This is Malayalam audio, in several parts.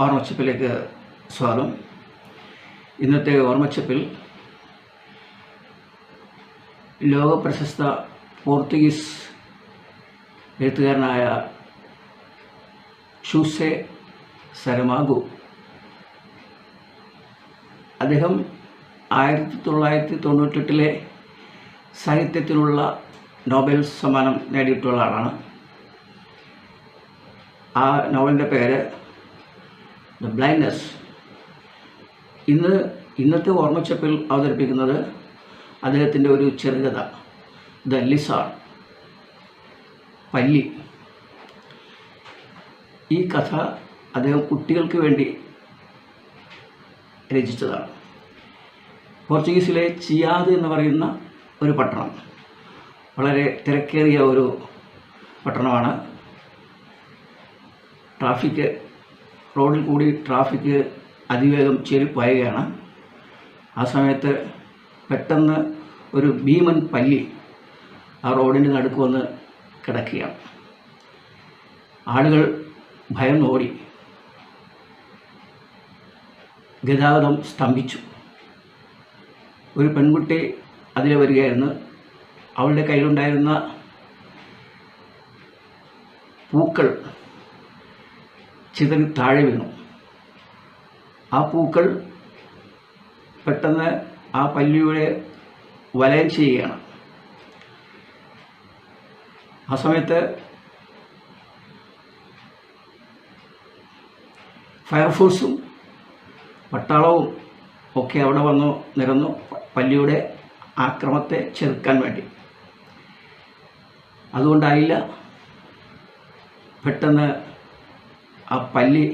ഓർമ്മച്ചപ്പിലേക്ക് സ്വാഗതം. ഇന്നത്തെ ഓർമ്മച്ചപ്പിൽ ലോകപ്രശസ്ത പോർത്തുഗീസ് എഴുത്തുകാരനായ ഷൂസെ സരമാഗു, അദ്ദേഹം 1998 സാഹിത്യത്തിനുള്ള നോബൽ സമ്മാനം നേടിയിട്ടുള്ള ആളാണ്. ആ നോവലിൻ്റെ പേര് ദ ബ്ലൈൻഡ്നെസ്. ഇന്നത്തെ ഓർമ്മച്ചപ്പിൽ അവതരിപ്പിക്കുന്നത് അദ്ദേഹത്തിൻ്റെ ഒരു ചെറുകഥ, ദ ലിസാർഡ്, പല്ലി. ഈ കഥ അദ്ദേഹം കുട്ടികൾക്ക് വേണ്ടി രചിച്ചതാണ്. പോർച്ചുഗീസിലെ ചിയാദ് എന്ന് പറയുന്ന ഒരു പട്ടണം, വളരെ തിരക്കേറിയ ഒരു പട്ടണമാണ്. റോഡിൽ കൂടി ട്രാഫിക് അതിവേഗം ചെരിപ്പായുകയാണ്. ആ സമയത്ത് പെട്ടെന്ന് ഒരു ഭീമൻ പല്ലി ആ റോഡിൻ്റെ നടുക്ക് വന്ന് കിടക്കുകയാണ്. ആളുകൾ ഭയന്നോടി, ഗതാഗതം സ്തംഭിച്ചു. ഒരു പെൺകുട്ടി അതിലെ വരികയായിരുന്നു. അവളുടെ കയ്യിലുണ്ടായിരുന്ന പൂക്കൾ ചിതറി താഴെ വീണു. ആ പൂക്കൾ പെട്ടെന്ന് ആ പല്ലിയുടെ വലയം ചെയ്യുകയാണ്. ആ സമയത്ത് ഫയർഫോഴ്സും പട്ടാളവും ഒക്കെ അവിടെ വന്നു നിരന്നു പല്ലിയുടെ ആക്രമത്തെ ചെറുക്കാൻ വേണ്ടി. അതുകൊണ്ടായില്ല, പെട്ടെന്ന് ആ പല്ലി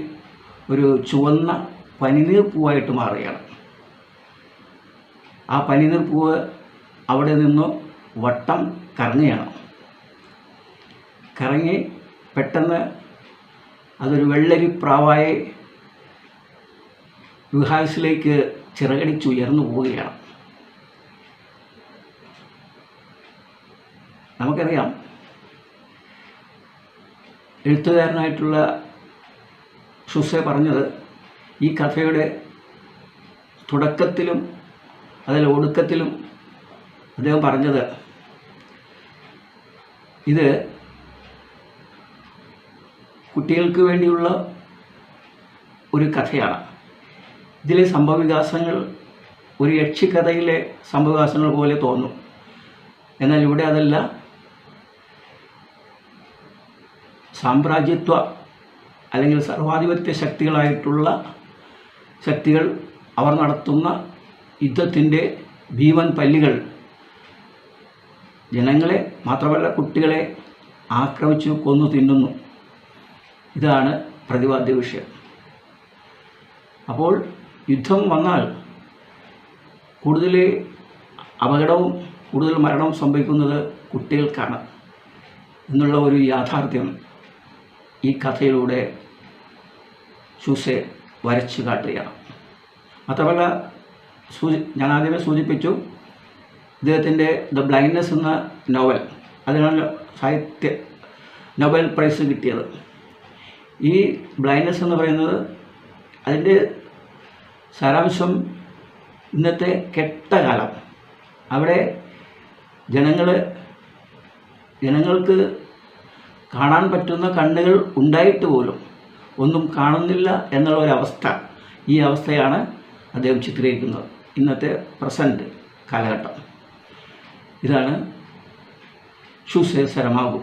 ഒരു ചുവന്ന പനിനീർ പൂവായിട്ട് മാറുകയാണ്. ആ പനിനീർ പൂവ് അവിടെ നിന്ന് വട്ടം കറങ്ങുകയാണ്. കറങ്ങി പെട്ടെന്ന് അതൊരു വെള്ളരി പ്രാവായി യുഹാസിലേക്ക് ചിറകടിച്ചുയർന്നു പോവുകയാണ്. നമുക്കറിയാം, എഴുത്തുകാരനായിട്ടുള്ള ഷൂസെ പറഞ്ഞത്, ഈ കഥയുടെ തുടക്കത്തിലും അതിൽ ഒടുക്കത്തിലും അദ്ദേഹം പറഞ്ഞത്, ഇത് കുട്ടികൾക്ക് വേണ്ടിയുള്ള ഒരു കഥയാണ്. ഇതിലെ സംഭവവികാസങ്ങൾ ഒരു യക്ഷിക്കഥയിലെ സംഭവവികാസങ്ങൾ പോലെ തോന്നും. എന്നാൽ ഇവിടെ അതല്ല. സാമ്രാജ്യത്വ അല്ലെങ്കിൽ സർവാധിപത്യ ശക്തികൾ അവർ നടത്തുന്ന യുദ്ധത്തിൻ്റെ ഭീമൻ പല്ലികൾ ജനങ്ങളെ മാത്രമല്ല കുട്ടികളെ ആക്രമിച്ചു കൊന്നു തിന്നുന്നു. ഇതാണ് പ്രതിപാദ്യ വിഷയം. അപ്പോൾ യുദ്ധം വന്നാൽ കൂടുതൽ അപകടവും കൂടുതൽ മരണവും സംഭവിക്കുന്നത് കുട്ടികൾക്കാണ് എന്നുള്ള ഒരു യാഥാർത്ഥ്യം ഈ കഥയിലൂടെ ഷൂസെ വരച്ചു കാട്ടുകയാണ്. മാത്രമല്ല, ഞാൻ ആദ്യമേ സൂചിപ്പിച്ചു, ഇദ്ദേഹത്തിൻ്റെ ദ ബ്ലൈൻഡ്നെസ് എന്ന നോവൽ, അതിനാണ് സാഹിത്യ നൊബേൽ പ്രൈസ് കിട്ടിയത്. ഈ ബ്ലൈൻഡ്നെസ് എന്ന് പറയുന്നത്, അതിൻ്റെ സാരാംശം ഇന്നത്തെ കെട്ട കാലം. അവിടെ ജനങ്ങൾക്ക് കാണാൻ പറ്റുന്ന കണ്ണുകൾ ഉണ്ടായിട്ട് പോലും ഒന്നും കാണുന്നില്ല എന്നുള്ള ഒരവസ്ഥ. ഈ അവസ്ഥയാണ് അദ്ദേഹം ചിത്രീകരിക്കുന്നത്, ഇന്നത്തെ പ്രസൻറ്റ് കാലഘട്ടം. ഇതാണ് ഷൂസെ സരമാഗു.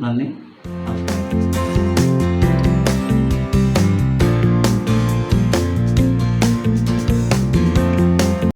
നന്ദി.